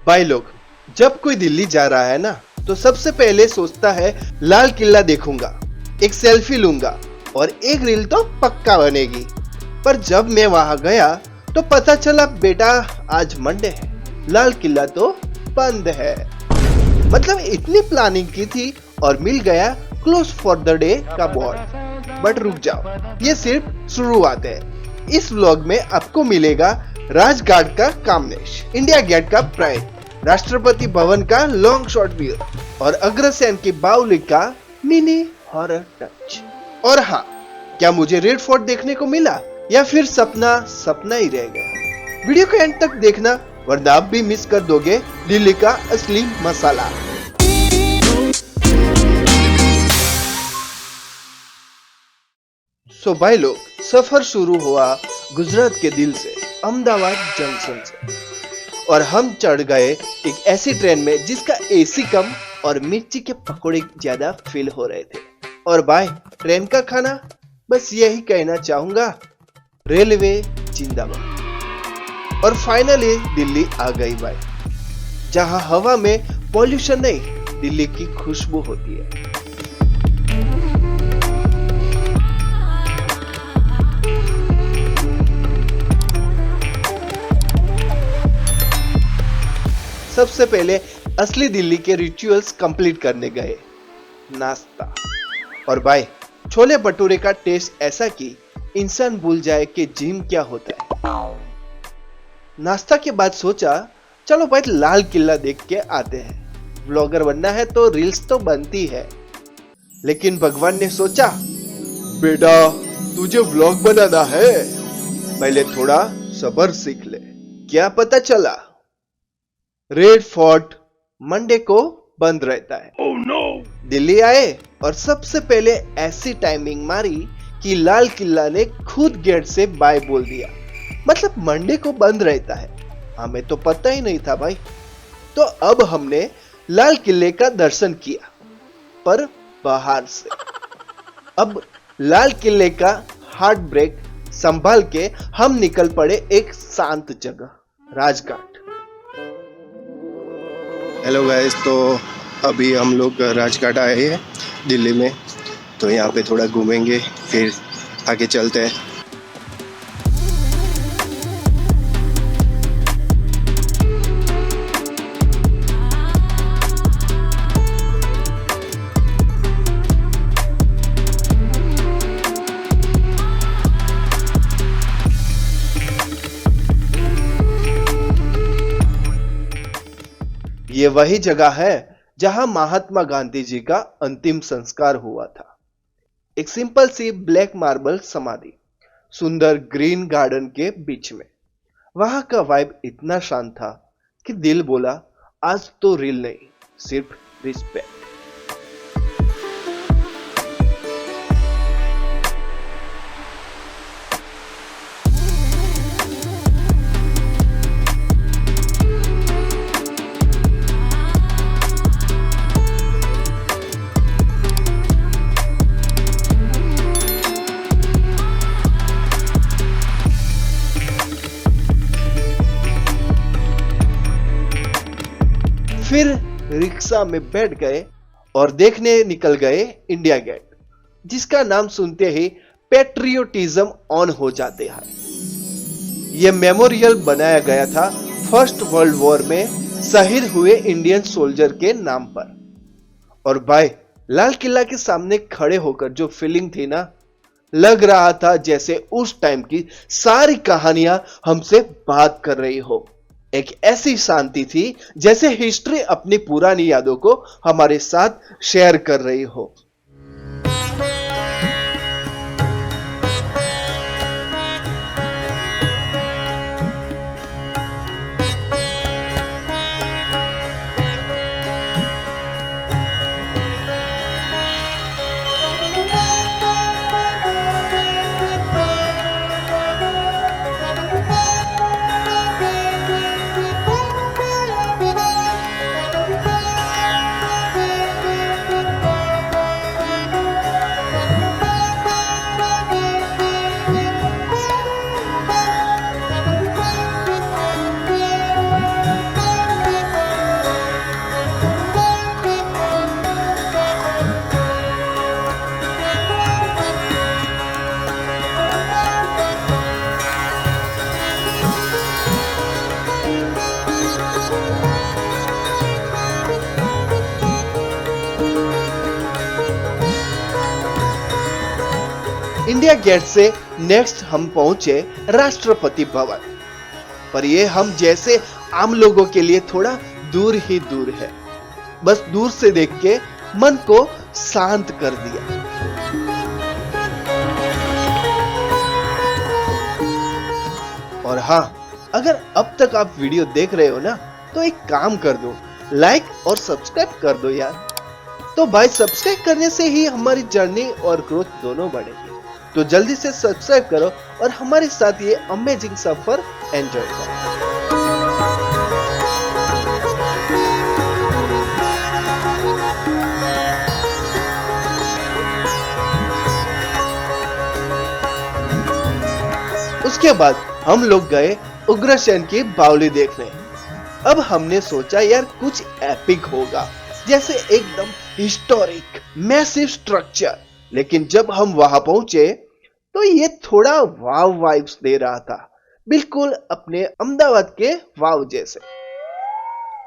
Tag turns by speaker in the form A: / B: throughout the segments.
A: भाई लोग, जब कोई दिल्ली जा रहा है ना, तो सबसे पहले सोचता है लाल किला देखूंगा, एक सेल्फी लूंगा और एक रील तो पक्का बनेगी। पर जब मैं वहां गया तो पता चला बेटा, आज मंडे है, लाल किला तो बंद है। मतलब इतनी प्लानिंग की थी और मिल गया क्लोज फॉर द डे का बोर्ड। बट रुक जाओ, ये सिर्फ शुरुआत है। इस व्लॉग में आपको मिलेगा राजघाट का कामनेश, इंडिया गेट का प्राइड, राष्ट्रपति भवन का लॉन्ग शॉट व्यू और अग्रसेन की बाउली का मिनी हॉरर टच। और हाँ, क्या मुझे रेड फोर्ट देखने को मिला या फिर सपना सपना ही रह गया? वीडियो को एंड तक देखना, वरना आप भी मिस कर दोगे दिल्ली का असली मसाला। सो भाई लोग, सफर शुरू हुआ गुजरात के दिल से, अहमदाबाद जंक्शन से, और हम चढ़ गए एक ऐसी ट्रेन में जिसका एसी कम और मिर्ची के पकोड़े ज्यादा फील हो रहे थे। और भाई, ट्रेन का खाना, बस यही कहना चाहूंगा, रेलवे जिंदाबाद। और फाइनली दिल्ली आ गई भाई, जहां हवा में पॉल्यूशन नहीं, दिल्ली की खुशबू होती है। सबसे पहले असली दिल्ली के रिचुअल्स कंप्लीट करने गए, नाश्ता। और भाई, छोले भटूरे का टेस्ट ऐसा कि इंसान भूल जाए कि जिम क्या होता है। नाश्ता के बाद सोचा, चलो भाई लाल किला देख के आते हैं। व्लॉगर बनना है तो रील्स तो बनती है, लेकिन भगवान ने सोचा, बेटा तुझे व्लॉग बनाना है, पहले थोड़ा सब्र सीख ले। क्या पता चला, रेड फोर्ट मंडे को बंद रहता है। Oh, no! दिल्ली आए और सबसे पहले ऐसी टाइमिंग मारी कि लाल किला ने खुद गेट से बाय बोल दिया। मतलब मंडे को बंद रहता है, हमें तो पता ही नहीं था भाई। तो अब हमने लाल किले का दर्शन किया, पर बाहर से। अब लाल किले का हार्ट ब्रेक संभाल के हम निकल पड़े एक शांत जगह, राजघाट।
B: हेलो गाइस, तो अभी हम लोग राजघाट आए हैं दिल्ली में, तो यहाँ पे थोड़ा घूमेंगे, फिर आगे चलते हैं।
A: ये वही जगह है जहां महात्मा गांधी जी का अंतिम संस्कार हुआ था। एक सिंपल सी ब्लैक मार्बल समाधि, सुंदर ग्रीन गार्डन के बीच में। वहां का वाइब इतना शांत था कि दिल बोला, आज तो रील नहीं, सिर्फ रिस्पेक्ट। फिर रिक्शा में बैठ गए और देखने निकल गए इंडिया गेट, जिसका नाम सुनते ही पैट्रियोटिज्म ऑन हो जाते हैं। यह मेमोरियल बनाया गया था फर्स्ट वर्ल्ड वॉर में शहीद हुए इंडियन सोल्जर के नाम पर। और भाई, लाल किला के सामने खड़े होकर जो फीलिंग थी ना, लग रहा था जैसे उस टाइम की सारी कहानियां हमसे बात कर रही हो। एक ऐसी शांति थी जैसे हिस्ट्री अपनी पुरानी यादों को हमारे साथ शेयर कर रही हो। इंडिया गेट से नेक्स्ट हम पहुंचे राष्ट्रपति भवन, पर ये हम जैसे आम लोगों के लिए थोड़ा दूर ही दूर है। बस दूर से देख के मन को शांत कर दिया। और हाँ, अगर अब तक आप वीडियो देख रहे हो ना, तो एक काम कर दो, लाइक और सब्सक्राइब कर दो यार। तो भाई सब्सक्राइब करने से ही हमारी जर्नी और ग्रोथ दोनों बढ़ेगी। तो जल्दी से सब्सक्राइब करो और हमारे साथ ये अमेजिंग सफर एंजॉय करो। उसके बाद हम लोग गए उग्रसेन की बावली देखने। अब हमने सोचा यार कुछ एपिक होगा, जैसे एकदम हिस्टोरिक मैसिव स्ट्रक्चर। लेकिन जब हम वहां पहुंचे तो ये थोड़ा वाव वाइब्स दे रहा था, बिल्कुल अपने अहमदाबाद के वाव जैसे।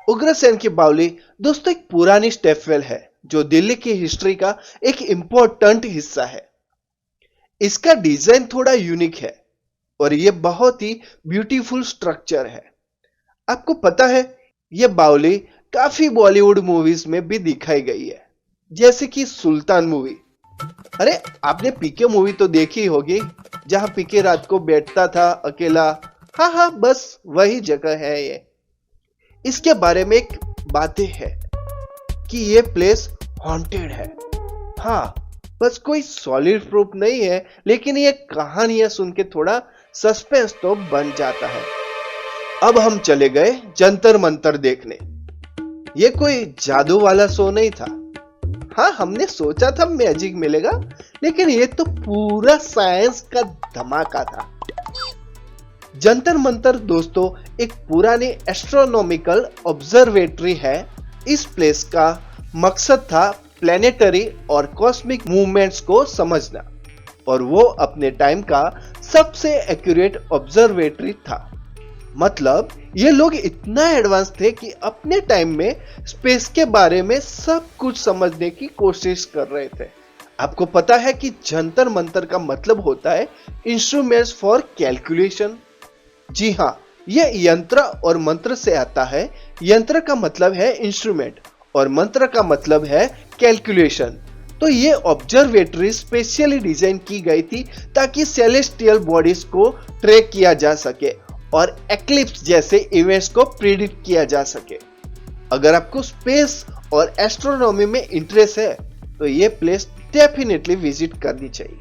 A: उग्रसेन की बावली दोस्तों एक पुरानी स्टेपवेल है जो दिल्ली की हिस्ट्री का एक इंपॉर्टेंट हिस्सा है। इसका डिजाइन थोड़ा यूनिक है और ये बहुत ही ब्यूटीफुल स्ट्रक्चर है। आपको पता है ये बावली काफी बॉलीवुड मूवीज में भी दिखाई गई है, जैसे कि सुल्तान मूवी। अरे आपने पीके मूवी तो देखी होगी, जहां पीके रात को बैठता था अकेला। हाँ, बस वही जगह है ये। इसके बारे में एक बातें है कि ये प्लेस हॉन्टेड है। हाँ, बस कोई सॉलिड प्रूफ नहीं है, लेकिन ये कहानियां सुन के थोड़ा सस्पेंस तो बन जाता है। अब हम चले गए जंतर मंतर देखने। ये कोई जादू वाला शो नहीं था। हाँ, हमने सोचा था मैजिक मिलेगा, लेकिन ये तो पूरा साइंस का धमाका था। जंतर मंतर दोस्तों एक पुरानी एस्ट्रोनॉमिकल ऑब्जर्वेटरी है। इस प्लेस का मकसद था प्लेनेटरी और कॉस्मिक मूवमेंट्स को समझना, और वो अपने टाइम का सबसे एक्यूरेट ऑब्जर्वेटरी था। मतलब ये लोग इतना एडवांस थे कि अपने टाइम में स्पेस के बारे में सब कुछ समझने की कोशिश कर रहे थे। आपको पता है कि जंतर मंतर का मतलब होता है इंस्ट्रूमेंट्स फॉर कैलकुलेशन। जी हाँ, ये यंत्र और मंत्र से आता है। यंत्र का मतलब है इंस्ट्रूमेंट और मंत्र का मतलब है कैलकुलेशन। तो ये ऑब्जर्वेटरी स्पेशली डिजाइन की गई थी ताकि सेलेस्टियल बॉडीज को ट्रैक किया जा सके और एक्लिप्स जैसे इवेंट्स को प्रिडिक्ट किया जा सके। अगर आपको स्पेस और एस्ट्रोनॉमी में इंटरेस्ट है तो ये प्लेस डेफिनेटली विजिट करनी चाहिए।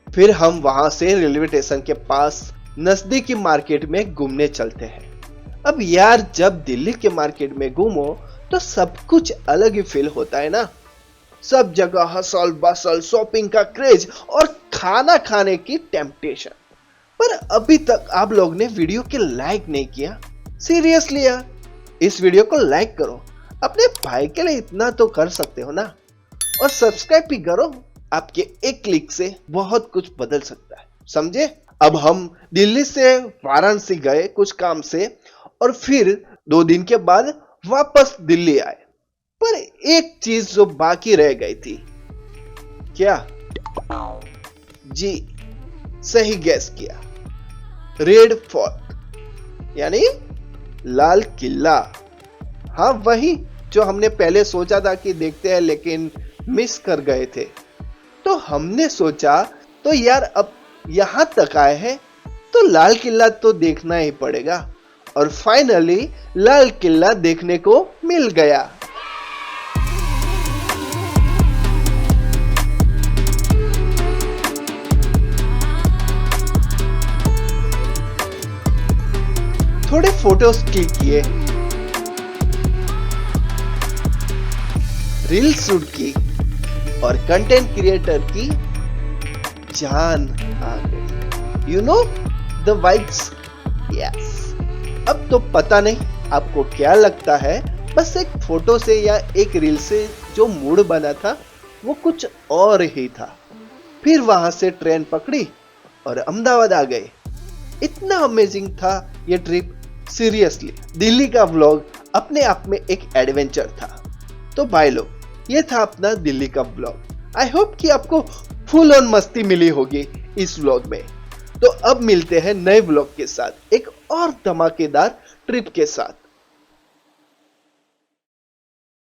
A: फिर हम वहां से रेलवे स्टेशन के पास नजदीकी मार्केट में घूमने चलते हैं। अब यार जब दिल्ली के मार्केट में घूमो तो सब कुछ अलग ही फील होता है ना। सब जगह हसल बसल, शॉपिंग का क्रेज और खाना खाने की टेम्पटेशन। पर अभी तक आप लोग ने वीडियो के लाइक नहीं किया। सीरियसली यार, इस वीडियो को लाइक करो। अपने भाई के लिए इतना तो कर सकते हो ना, और सब्सक्राइब भी करो। आपके एक क्लिक से बहुत कुछ बदल सकता है, समझे। अब हम दिल्ली से वाराणसी गए कुछ काम से, और फिर 2 दिन के बाद वापस दिल्ली आए। पर एक चीज जो बाकी रह गई थी। क्या? जी सही गैस किया, रेड फोर्ट यानी लाल किला। हाँ, वही जो हमने पहले सोचा था कि देखते हैं, लेकिन मिस कर गए थे। तो हमने सोचा तो यार अब यहां तक आए हैं तो लाल किला तो देखना ही पड़ेगा, और फाइनली लाल किला देखने को मिल गया। थोड़े फोटोज क्लिक किए, रील शूट की, और कंटेंट क्रिएटर की जान आ गई। You know the vibes. Yes. अब तो पता नहीं आपको क्या लगता है, बस एक फोटो से या एक रील से जो मूड बना था वो कुछ और ही था। फिर वहां से ट्रेन पकड़ी और अहमदाबाद आ गए। इतना अमेजिंग था ये ट्रिप। सीरियसली दिल्ली का व्लॉग अपने आप में एक एडवेंचर था। तो भाई लोग, ये था अपना दिल्ली का व्लॉग। आई होप कि आपको फुल ऑन मस्ती मिली होगी। इस व्लॉग में। तो अब मिलते हैं नए व्लॉग के साथ, एक और धमाकेदार ट्रिप के साथ।